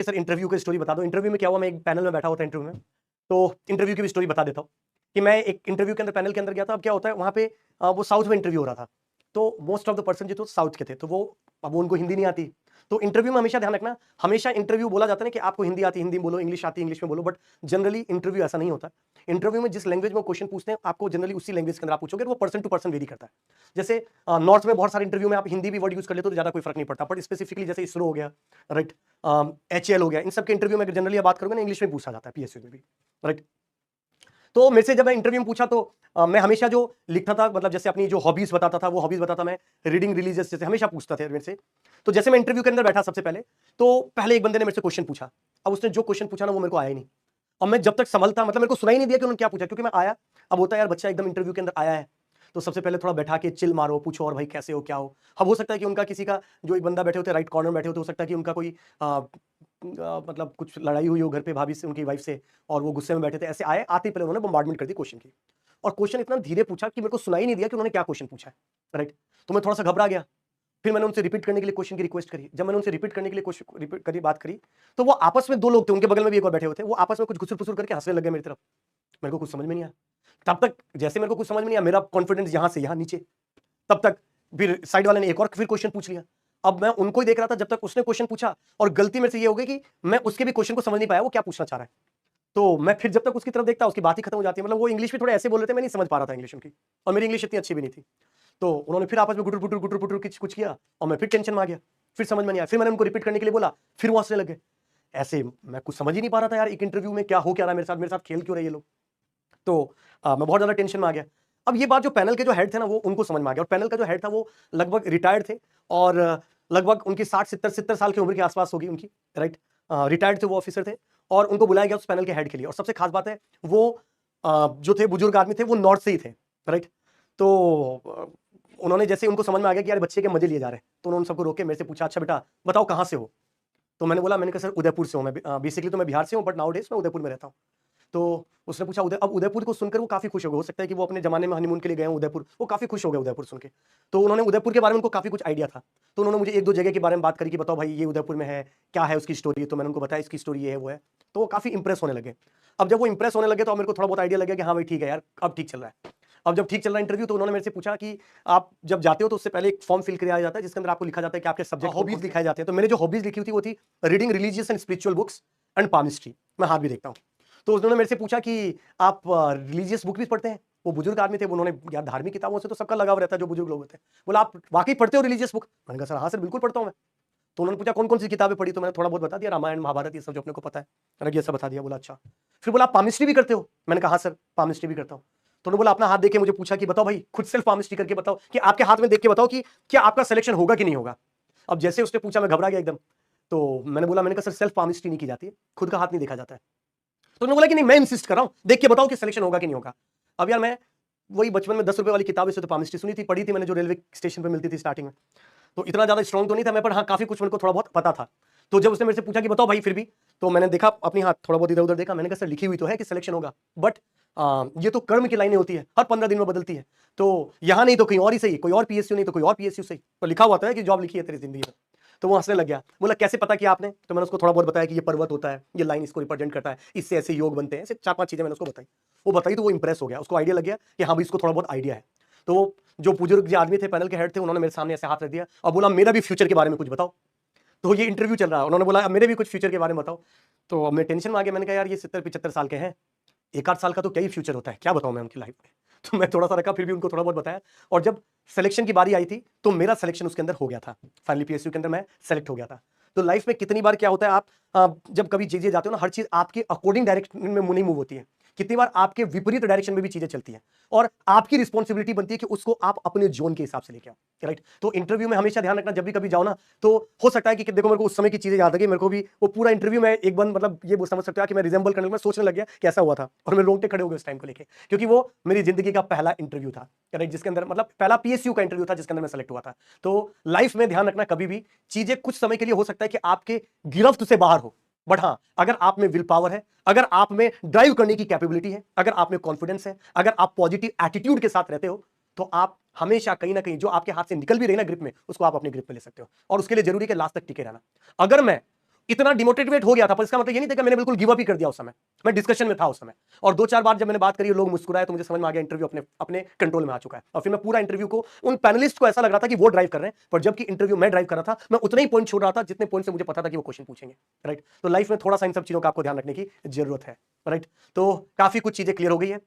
Sir interview की story बता दो। इंटरव्यू में क्या हुआ, मैं एक पैनल में बैठा हुआ था इंटरव्यू में, तो इंटरव्यू की भी स्टोरी बता देता हूँ कि मैं एक इंटरव्यू के अंदर पैनल के अंदर गया था। अब क्या होता है वहाँ पे वो साउथ में इंटरव्यू हो रहा था, तो मोस्ट ऑफ द पर्सन जो तो साउथ के थे, तो वो अब उनको हिंदी नहीं आती। तो इंटरव्यू में हमेशा ध्यान रखना, हमेशा इंटरव्यू बोला जाता है ना कि आपको हिंदी आती हिंदी बोलो, इंग्लिश आती इंग्लिश में बोलो, बट जनरली इंटरव्यू ऐसा नहीं होता। इंटरव्यू में जिस लैंग्वेज में क्वेश्चन पूछते हैं आपको जनरली उसी लैंग्वेज के अंदर आप पूछोगे, वो पर्सन टू पर्सन वेरी करता है। जैसे नॉर्थ में बहुत सारे इंटरव्यू में आप हिंदी भी वर्ड यूज कर लेते हो तो ज्यादा कोई फर्क नहीं पड़ता, बट स्पेसिफिकली जैसे इसरो हो गया, राइट, HAL हो गया, इन सब के इंटरव्यू में अगर जनरली बात करोगे ना इंग्लिश में पूछा जाता है, PSU में भी, राइट। तो मेरे से जब मैं इंटरव्यू में पूछा तो मैं हमेशा जो लिखता था, मतलब जैसे अपनी जो हॉबीज बताता था, वो हॉबीज बताता मैं, रीडिंग रिलीजियस जैसे हमेशा पूछता था मेरे से। तो जैसे मैं इंटरव्यू के अंदर बैठा सबसे पहले, तो पहले एक बंदे ने मेरे से क्वेश्चन पूछा। अब उसने जो क्वेश्चन पूछा ना वो मेरे को आया ही नहीं। और मैं जब तक संभलता, मतलब मेरे को सुनाई नहीं दिया कि उन्होंने क्या पूछा, क्योंकि मैं आया। अब होता है यार, बच्चा एकदम इंटरव्यू के अंदर आया है, तो सबसे पहले थोड़ा बैठा के चिल मारो, पूछो और भाई कैसे हो क्या हो। अब हो सकता है कि उनका किसी का, जो एक बंदा बैठे होते राइट कॉर्नर में बैठे होते, हो सकता है कि उनका कोई मतलब कुछ लड़ाई हुई हो घर पे भाभी से, उनकी वाइफ से, और वो गुस्से में बैठे थे। ऐसे आए, आते ही पहले उन्होंने बम्बार्डमेंट कर दी क्वेश्चन की, और क्वेश्चन इतना धीरे पूछा कि मेरे को सुनाई नहीं दिया कि उन्होंने क्या क्वेश्चन पूछा है, राइट। तो मैं थोड़ा सा घबरा गया। फिर मैंने उनसे रिपीट करने के लिए क्वेश्चन की रिक्वेस्ट करी। जब मैंने उनसे रिपीट करने के लिए क्वेश्चन रिपीट करी, बात करी, तो वो आपस में दो लोग थे, उनके बगल में भी एक और बैठे हुए थे, वो आपस में कुछ घुसर फुसर करके हंसने लगे मेरी तरफ। मेरे को कुछ समझ में नहीं आया। तब तक जैसे मेरे को कुछ समझ में नहीं आया, मेरा कॉन्फिडेंस यहां से यहां नीचे। तब तक फिर साइड वाले ने एक और फिर क्वेश्चन पूछ लिया। अब मैं उनको ही देख रहा था जब तक उसने क्वेश्चन पूछा, और गलती मेरे से ये हो गई कि मैं उसके भी क्वेश्चन को समझ नहीं पाया वो क्या पूछना चाह रहा है। तो मैं फिर जब तक उसकी तरफ देखता उसकी बात ही खत्म हो जाती है। मतलब वो इंग्लिश भी थोड़े ऐसे बोल रहे थे, मैं नहीं समझ पा रहा था इंग्लिश उनकी, और मेरी इंग्लिश इतनी अच्छी भी नहीं थी। तो उन्होंने फिर आपस में गुटर पुटर कुछ किया, और मैं फिर टेंशन में आ गया। फिर समझ में नहीं आया, फिर मैंने उनको रिपीट करने के लिए बोला, फिर वो हंसने लगे। ऐसे मैं कुछ समझ ही नहीं पा रहा था यार, एक इंटरव्यू में क्या हो क्या रहा है, मेरे साथ खेल क्यों रहे ये लोग। तो मैं बहुत ज्यादा टेंशन में आ गया। अब ये बात जो पैनल के जो हेड थे ना, वो उनको समझ में आ गया, और पैनल का जो हेड था वो लगभग रिटायर्ड थे, और लगभग उनकी 60 70 साल की उम्र के आसपास होगी उनकी, राइट। रिटायर्ड थे वो, ऑफिसर थे, और उनको बुलाया गया उस पैनल के हेड के लिए। और सबसे खास बात है, वो जो थे बुजुर्ग आदमी थे, वो नॉर्थ से ही थे, राइट। तो उन्होंने जैसे उनको समझ में आ गया कि यार बच्चे के मजे लिए जा रहे हैं, तो उन्होंने सबको रोके, मेरे से पूछा, अच्छा बेटा बताओ कहाँ से हो। तो मैंने बोला, मैंने कहा सर उदयपुर से हूँ मैं, बेसिकली तो मैं बिहार से हूँ, बट नाउ डेज मैं उदयपुर में रहता हूँ। तो उसने पूछा अब उदयपुर को सुनकर वो काफी खुश हो गए, हो सकता है कि वो अपने जमाने में हनीमून के लिए गए हैं उदयपुर, वो काफी खुश हो गए उदयपुर सुन के। तो उन्होंने उदयपुर के बारे में, उनको काफी कुछ आइडिया था, तो उन्होंने मुझे एक दो जगह के बारे में बात करी कि बताओ भाई ये उदयपुर में है, क्या है उसकी स्टोरी। तो मैंने उनको बताया इसकी स्टोरी ये है वो है, तो वो काफी इंप्रेस होने लगे। अब जब वो इंप्रेस होने लगे तो मेरे को थोड़ा बहुत आइडिया लग गया कि हाँ भाई ठीक है यार, अब ठीक चल रहा है। अब जब ठीक चल रहा है इंटरव्यू, तो उन्होंने मेरे से पूछा कि आप जब जाते हो तो उससे पहले एक फॉर्म फिल किया जाता है जिसके अंदर आपको लिखा जाता है कि आपके सब्जेक्ट हॉबीज लिखाए जाते हैं। तो मैंने जो हॉबीज लिखी हुई थी वो थी reading religious and spiritual books and palmistry. मैं हाथ भी देखता हूँ। तो उन्होंने मेरे से पूछा कि आप रिलीजियस बुक भी पढ़ते हैं। वो बुजुर्ग आदमी थे, उन्होंने यार धार्मिक किताबों से तो सबका लगाव रहता है जो बुजुर्ग लोग होते हैं। बोला आप वाकई पढ़ते हो रिलीजियस बुक। मैंने कहा सर हाँ सर बिल्कुल पढ़ता हूँ मैं। तो उन्होंने पूछा कौन कौन सी किताबें पढ़ी, तो मैंने थोड़ा बहुत बता दिया, रामायण महाभारत ये सब जो अपने को पता है, मैंने ये सब बता दिया। बोला अच्छा। फिर बोला आप पामिस्ट्री भी करते हो। मैंने कहा हाँ सर पामिस्ट्री भी करता हूँ। तो उन्होंने बोला अपना हाथ देख के मुझे पूछा कि बताओ भाई खुद सेल्फ पामिस्ट्री करके बताओ, कि आपके हाथ में देख के बताओ कि क्या आपका सिलेक्शन होगा कि नहीं होगा। अब जैसे उसने पूछा मैं घबरा गया एकदम। तो मैंने बोला, मैंने कहा सर सेल्फ पामिस्ट्री नहीं की जाती है, खुद का हाथ नहीं देखा जाता है। तो उन्होंने बोला कि नहीं मैं इंसिस्ट कर रहा हूं, देख के बताओ कि सिलेक्शन होगा कि नहीं होगा। अब यार मैं वही बचपन में 10 रुपए वाली किताबें से तो पामिस्ट्री सुनी थी, पढ़ी थी मैंने, जो रेलवे स्टेशन पे मिलती थी स्टार्टिंग में। तो इतना ज्यादा स्ट्रॉन्ग तो नहीं था मैं, पर हाँ काफी कुछ मेरे को थोड़ा बहुत पता था। तो जब उसने मेरे से पूछा कि बताओ भाई फिर भी, तो मैंने देखा अपनी हाथ थोड़ा बहुत इधर उधर देखा। मैंने कहा सर लिखी हुई तो है कि सिलेक्शन होगा, बट ये तो कर्म की लाइनें होती है, हर 15 दिन में बदलती है। तो यहाँ नहीं तो कहीं और ही सही, कोई और PSU नहीं तो कोई और PSU सही, तो लिखा हुआ तो है कि जॉब लिखी है तेरी जिंदगी में। तो वो हंसने लग गया, बोला कैसे पता किया आपने। तो मैंने उसको थोड़ा बहुत बताया कि ये पर्वत होता है, ये लाइन इसको रिप्रेजेंट करता है, इससे ऐसे योग बनते हैं, ऐसे 4-5 चीजें मैंने उसको बताई। वो बताई तो वो इंप्रेस हो गया, उसको आइडिया लग गया कि हाँ भाई इसको थोड़ा बहुत आइडिया है। तो वो जो बुजुर्ग जो आदमी थे पैनल के हेड थे, उन्होंने मेरे सामने ऐसे हाथ रख दिया और बोला मेरा भी फ्यूचर के बारे में कुछ बताओ। तो ये इंटरव्यू चल रहा है, उन्होंने बोला मेरे भी कुछ फ्यूचर के बारे में बताओ। तो मैं टेंशन में आ गया, मैंने कहा यार ये 70-75 साल के हैं, एक आध साल का तो क्या ही फ्यूचर होता है, क्या बताऊं मैं उनकी लाइफ में। तो मैं थोड़ा सा रखा, फिर भी उनको थोड़ा बहुत बताया। और जब सिलेक्शन की बारी आई थी तो मेरा सिलेक्शन उसके अंदर हो गया था, फाइनली PSU के अंदर मैं सेलेक्ट हो गया था। तो लाइफ में कितनी बार क्या होता है, आप जब कभी चीजें जाते हो ना, हर चीज आपके अकॉर्डिंग डायरेक्शन में नहीं मूव होती है, कितनी बार आपके विपरीत डायरेक्शन में भी चीजें चलती हैं, और आपकी रिस्पॉन्सिबिलिटी बनती है कि उसको आप अपने जोन के हिसाब से लेके आओ, राइट। तो इंटरव्यू में हमेशा ध्यान रखना, जब भी कभी जाओ ना, तो हो सकता है कि देखो मेरे को उस समय की चीजें याद आ गई, मेरे को भी वो पूरा इंटरव्यू में एक बार मतलब ये समझ सकते हो कि मैं रिजेंबल करने में सोचने लग गया कैसा हुआ था, और मेरे रोंगटे खड़े हो गए उस टाइम को लेके, क्योंकि वो मेरी जिंदगी का पहला इंटरव्यू था, राइट, जिसके अंदर मतलब पहला PSU का इंटरव्यू था जिसके अंदर मैं सेलेक्ट हुआ था। तो लाइफ में ध्यान रखना, कभी भी चीजें कुछ समय के लिए हो सकता है कि आपके गिरफ्त से बाहर हो, बट हाँ अगर आप में विल पावर है, अगर आप में ड्राइव करने की कैपेबिलिटी है, अगर आप में कॉन्फिडेंस है, अगर आप पॉजिटिव एटीट्यूड के साथ रहते हो, तो आप हमेशा कहीं ना कहीं जो आपके हाथ से निकल भी रही ना ग्रिप में, उसको आप अपनी ग्रिप में ले सकते हो। और उसके लिए जरूरी है कि लास्ट तक टिके रहना। अगर मैं इतना डिमोटिवेट हो गया था, पर इसका मतलब ये नहीं था कि मैंने बिल्कुल गिव अप ही कर दिया उस समय। मैं डिस्कशन में था उस समय, और 2-4 बार जब मैंने बात करी, लोग मुस्कुराए, तो मुझे समझ में आ गया इंटरव्यू अपने अपने कंट्रोल में आ चुका है। और फिर मैं पूरा इंटरव्यू को उन पैनलिस्ट को ऐसा लग रहा था कि वो ड्राइव कर रहे हैं, पर जबकि इंटरव्यू मैं ड्राइव कर रहा था, मैं उतने ही पॉइंट छोड़ रहा था जितने पॉइंट से मुझे पता था कि वो क्वेश्चन पूछेंगे, राइट। तो लाइफ में थोड़ा सा इन सब चीजों का आपको ध्यान रखने की जरूरत है, राइट। तो काफी कुछ चीजें क्लियर हो गई है।